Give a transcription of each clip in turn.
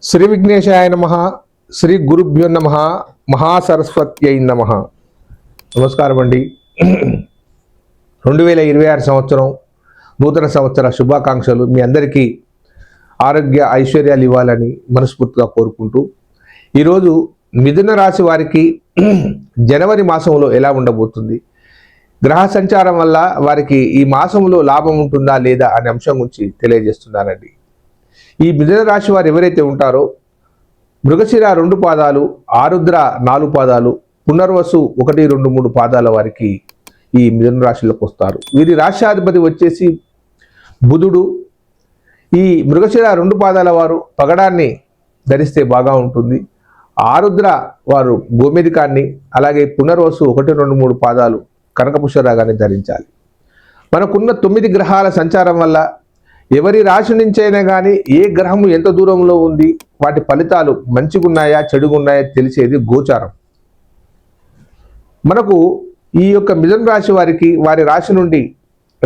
శ్రీ విఘ్నేశాయ నమః. శ్రీ గురుభ్యో నమః. మహాసరస్వత్యై నమః. నమస్కారం అండి. 2026 సంవత్సరం నూతన సంవత్సర శుభాకాంక్షలు. మీ అందరికీ ఆరోగ్య ఐశ్వర్యాలు ఇవ్వాలని మనస్ఫూర్తిగా కోరుకుంటూ ఈరోజు మిథున రాశి వారికి జనవరి మాసంలో ఎలా ఉండబోతుంది, గ్రహ సంచారం వల్ల వారికి ఈ మాసంలో లాభం ఉంటుందా లేదా అనే అంశం గురించి తెలియజేస్తున్నానండి. ఈ మిథున రాశి వారు ఎవరైతే ఉంటారో మృగశిర 2 పాదాలు, ఆరుద్ర 4 పాదాలు, పునర్వసు 1, 2, 3 పాదాల వారికి ఈ మిథున రాశిలోకి వస్తారు. వీరి రాశ్యాధిపతి వచ్చేసి బుధుడు. ఈ మృగశిర 2 పాదాల వారు పగడాన్ని ధరిస్తే బాగా ఉంటుంది. ఆరుద్ర వారు గోమేధికాన్ని, అలాగే పునర్వసు 1, 2, 3 పాదాలు కనకపుష్పరాగాన్ని ధరించాలి. మనకున్న 9 గ్రహాల సంచారం వల్ల ఎవరి రాశి నుంచైనా కానీ ఏ గ్రహము ఎంత దూరంలో ఉంది, వాటి ఫలితాలు మంచిగున్నాయా చెడుగున్నాయా తెలిసేది గోచారం. మనకు ఈ యొక్క మిథున రాశి వారికి వారి రాశి నుండి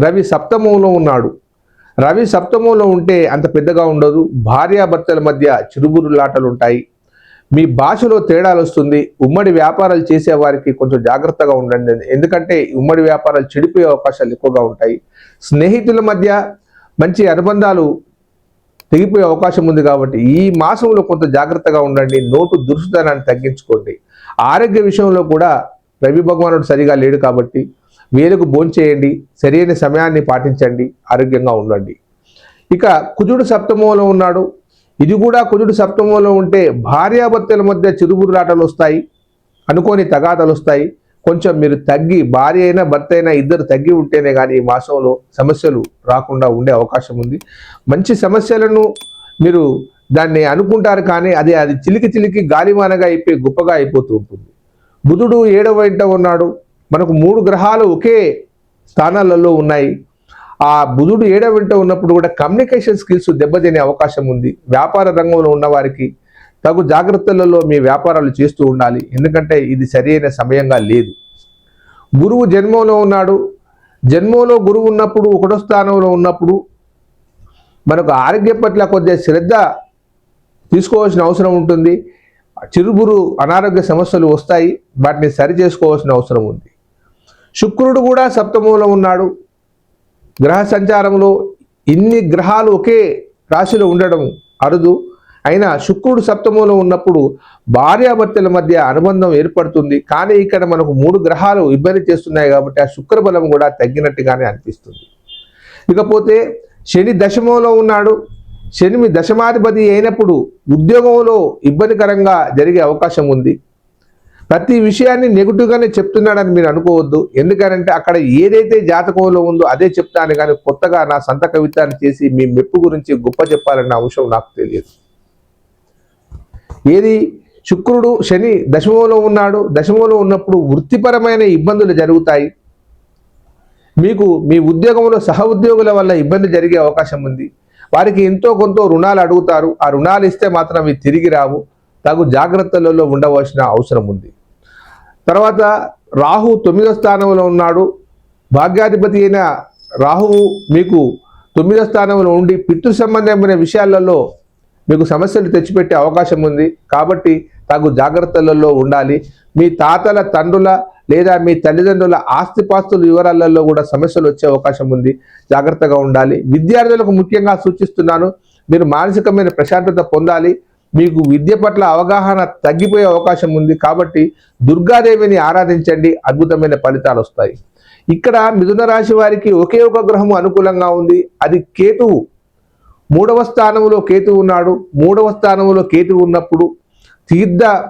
రవి సప్తమంలో ఉన్నాడు. రవి సప్తమంలో ఉంటే అంత పెద్దగా ఉండదు. భార్యాభర్తల మధ్య చిరుబురులాటలు ఉంటాయి. మీ భాషలో తేడాలు వస్తుంది. ఉమ్మడి వ్యాపారాలు చేసే వారికి కొంచెం జాగ్రత్తగా ఉండండి, ఎందుకంటే ఉమ్మడి వ్యాపారాలు చెడిపోయే అవకాశాలు ఎక్కువగా ఉంటాయి. స్నేహితుల మధ్య మంచి అనుబంధాలు తెగిపోయే అవకాశం ఉంది. కాబట్టి ఈ మాసంలో కొంత జాగ్రత్తగా ఉండండి. నోటు దురుసుతనాన్ని తగ్గించుకోండి. ఆరోగ్య విషయంలో కూడా రవి భగవానుడు సరిగా లేడు కాబట్టి వేలకు భోంచేయండి, సరైన సమయాన్ని పాటించండి, ఆరోగ్యంగా ఉండండి. ఇక కుజుడు సప్తమంలో ఉన్నాడు. ఇది కూడా కుజుడు సప్తమంలో ఉంటే భార్యాభర్తల మధ్య చిరుబురులాటలు వస్తాయి, అనుకోని తగాదాలు వస్తాయి. కొంచెం మీరు తగ్గి, భార్య అయినా భర్త అయినా ఇద్దరు తగ్గి ఉంటేనే కానీ ఈ మాసంలో సమస్యలు రాకుండా ఉండే అవకాశం ఉంది. మంచి సమస్యలను మీరు దాన్ని అనుకుంటారు, కానీ అది చిలికి గాలిమానగా అయిపోయి గొప్పగా అయిపోతూ ఉంటుంది. బుధుడు 7వ ఇంట ఉన్నాడు. మనకు 3 గ్రహాలు ఒకే స్థానాలలో ఉన్నాయి. ఆ బుధుడు 7వ ఇంట ఉన్నప్పుడు కూడా కమ్యూనికేషన్ స్కిల్స్ దెబ్బతినే అవకాశం ఉంది. వ్యాపార రంగంలో ఉన్న వారికి తగు జాగ్రత్తలలో మీ వ్యాపారాలు చేస్తూ ఉండాలి, ఎందుకంటే ఇది సరైన సమయంగా లేదు. గురువు జన్మంలో ఉన్నాడు. జన్మంలో గురువు ఉన్నప్పుడు 1వ స్థానంలో ఉన్నప్పుడు మనకు ఆరోగ్యం పట్ల కొద్దిగా శ్రద్ధ తీసుకోవాల్సిన అవసరం ఉంటుంది. చిరుబురు అనారోగ్య సమస్యలు వస్తాయి, వాటిని సరి చేసుకోవాల్సిన అవసరం ఉంది. శుక్రుడు కూడా సప్తమంలో ఉన్నాడు. గ్రహ సంచారంలో ఇన్ని గ్రహాలు ఒకే రాశిలో ఉండడం అరుదు. అయినా శుక్రుడు సప్తమంలో ఉన్నప్పుడు భార్యాభర్తల మధ్య అనుబంధం ఏర్పడుతుంది. కానీ ఇక్కడ మనకు 3 గ్రహాలు ఇబ్బంది చేస్తున్నాయి కాబట్టి ఆ శుక్ర బలం కూడా తగ్గినట్టుగానే అనిపిస్తుంది. ఇకపోతే శని దశమంలో ఉన్నాడు. శని మీ దశమాధిపతి అయినప్పుడు ఉద్యోగంలో ఇబ్బందికరంగా జరిగే అవకాశం ఉంది. ప్రతి విషయాన్ని నెగిటివ్గానే చెప్తున్నాడని మీరు అనుకోవద్దు, ఎందుకంటే అక్కడ ఏదైతే జాతకంలో ఉందో అదే చెప్తాను, కానీ కొత్తగా నా సొంత కవితాన్ని చేసి మీ మెప్పు గురించి గొప్ప చెప్పాలన్న అంశం నాకు తెలియదు. ఏది శుక్రుడు శని దశమంలో ఉన్నాడు. దశమంలో ఉన్నప్పుడు వృత్తిపరమైన ఇబ్బందులు జరుగుతాయి. మీకు మీ ఉద్యోగంలో సహ ఉద్యోగుల వల్ల ఇబ్బంది జరిగే అవకాశం ఉంది. వారికి ఎంతో కొంత రుణాలు అడుగుతారు. ఆ రుణాలు ఇస్తే మాత్రం అవి తిరిగి రావు. తగు జాగ్రత్తలలో ఉండవలసిన అవసరం ఉంది. తర్వాత రాహు 9వ స్థానంలో ఉన్నాడు. భాగ్యాధిపతి అయిన రాహువు మీకు 9వ స్థానంలో ఉండి పితృ సంబంధమైన విషయాలలో మీకు సమస్యలు తెచ్చిపెట్టే అవకాశం ఉంది. కాబట్టి తగు జాగ్రత్తలలో ఉండాలి. మీ తాతల తండ్రుల లేదా మీ తల్లిదండ్రుల ఆస్తిపాస్తుల వివరాలలో కూడా సమస్యలు వచ్చే అవకాశం ఉంది. జాగ్రత్తగా ఉండాలి. విద్యార్థులకు ముఖ్యంగా సూచిస్తున్నాను, మీరు మానసికమైన ప్రశాంతత పొందాలి. మీకు విద్య పట్ల అవగాహన తగ్గిపోయే అవకాశం ఉంది. కాబట్టి దుర్గాదేవిని ఆరాధించండి, అద్భుతమైన ఫలితాలు వస్తాయి. ఇక్కడ మిథున రాశి వారికి ఒకే ఒక గ్రహము అనుకూలంగా ఉంది, అది కేతువు. 3వ స్థానంలో కేతువు ఉన్నాడు. 3వ స్థానంలో కేతువు ఉన్నప్పుడు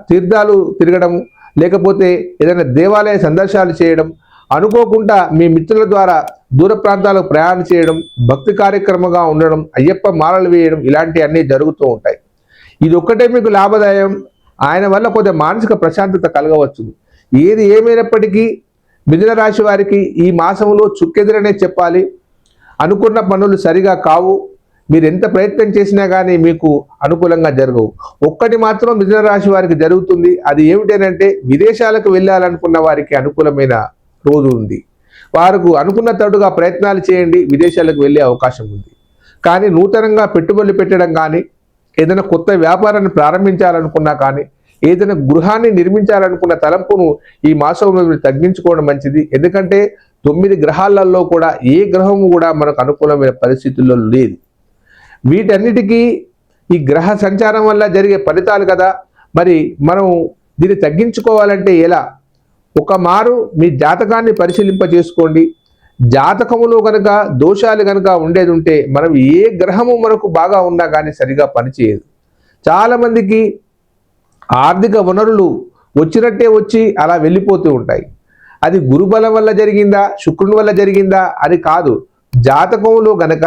తీర్థాలు తిరగడం, లేకపోతే ఏదైనా దేవాలయ సందర్శనాలు చేయడం, అనుకోకుండా మీ మిత్రుల ద్వారా దూర ప్రాంతాలకు ప్రయాణం చేయడం, భక్తి కార్యక్రమంగా ఉండడం, అయ్యప్ప మాలలు వేయడం, ఇలాంటివన్నీ జరుగుతూ ఉంటాయి. ఇది ఒక్కటే మీకు లాభదాయం. ఆయన వల్ల కొద్దిగా మానసిక ప్రశాంతత కలగవచ్చు. ఏది ఏమైనప్పటికీ మిథున రాశి వారికి ఈ మాసంలో చుక్కెదురనే చెప్పాలి. అనుకున్న పనులు సరిగా కావు. మీరు ఎంత ప్రయత్నం చేసినా కానీ మీకు అనుకూలంగా జరగవు. ఒక్కటి మాత్రం మిథున రాశి వారికి జరుగుతుంది. అది ఏమిటంటే విదేశాలకు వెళ్ళాలనుకున్న వారికి అనుకూలమైన రోజు ఉంది. వారికి అనుకున్న తడుగా ప్రయత్నాలు చేయండి, విదేశాలకు వెళ్ళే అవకాశం ఉంది. కానీ నూతనంగా పెట్టుబడులు పెట్టడం కానీ, ఏదైనా కొత్త వ్యాపారాన్ని ప్రారంభించాలనుకున్నా కానీ, ఏదైనా గృహాన్ని నిర్మించాలనుకున్న తలంపును ఈ మాసంలో మీరు తగ్గించుకోవడం మంచిది. ఎందుకంటే 9 గ్రహాలలో కూడా ఏ గ్రహము కూడా మనకు అనుకూలమైన పరిస్థితుల్లో లేదు. వీటన్నిటికీ ఈ గ్రహ సంచారం వల్ల జరిగే ఫలితాలు కదా. మరి మనం దీన్ని తగ్గించుకోవాలంటే ఎలా? ఒక మారు మీ జాతకాన్ని పరిశీలింప చేసుకోండి. జాతకములో కనుక దోషాలు కనుక ఉండేది ఉంటే మనం ఏ గ్రహము మనకు బాగా ఉన్నా కానీ సరిగా పనిచేయదు. చాలామందికి ఆర్థిక వనరులు వచ్చినట్టే వచ్చి అలా వెళ్ళిపోతూ ఉంటాయి. అది గురుబలం వల్ల జరిగిందా, శుక్రుని వల్ల జరిగిందా అని కాదు. జాతకంలో గనక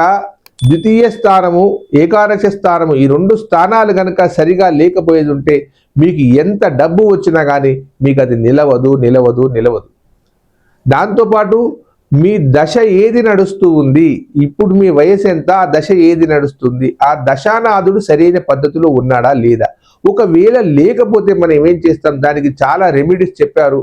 ద్వితీయ స్థానము, ఏకాదశ స్థానము, ఈ 2 స్థానాలు గనక సరిగా లేకపోయేది ఉంటే మీకు ఎంత డబ్బు వచ్చినా కానీ మీకు అది నిలవదు. దాంతోపాటు మీ దశ ఏది నడుస్తూ ఉంది, ఇప్పుడు మీ వయసు ఎంత, ఆ దశ ఏది నడుస్తుంది, ఆ దశానాథుడు సరైన పద్ధతిలో ఉన్నాడా లేదా. ఒకవేళ లేకపోతే మనం ఏం చేస్తాం, దానికి చాలా రెమెడీస్ చెప్పారు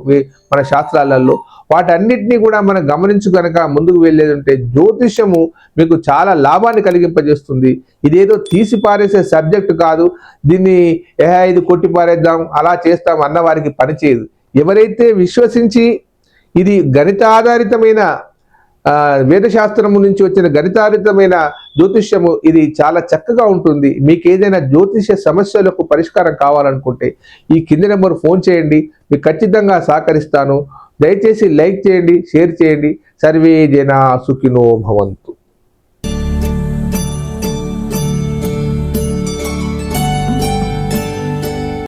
మన శాస్త్రాలలో. వాటన్నిటినీ కూడా మనం గమనించు కనుక ముందుకు వెళ్ళేది ఉంటే జ్యోతిష్యము మీకు చాలా లాభాన్ని కలిగింపజేస్తుంది. ఇదేదో తీసి పారేసే సబ్జెక్ట్ కాదు. దీన్ని ఇది కొట్టి పారేద్దాం, అలా చేస్తాం అన్న వారికి పనిచేయదు. ఎవరైతే విశ్వసించి ఇది గణితాధారితమైన వేదశాస్త్రము నుంచి వచ్చిన గణితాధారితమైన జ్యోతిష్యము, ఇది చాలా చక్కగా ఉంటుంది. మీకు ఏదైనా జ్యోతిష్య సమస్యలకు పరిష్కారం కావాలనుకుంటే ఈ కింది నెంబర్ ఫోన్ చేయండి, మీకు ఖచ్చితంగా సహకరిస్తాను. దయచేసి లైక్ చేయండి, షేర్ చేయండి. సర్వే జనా సుఖినో భవంతు.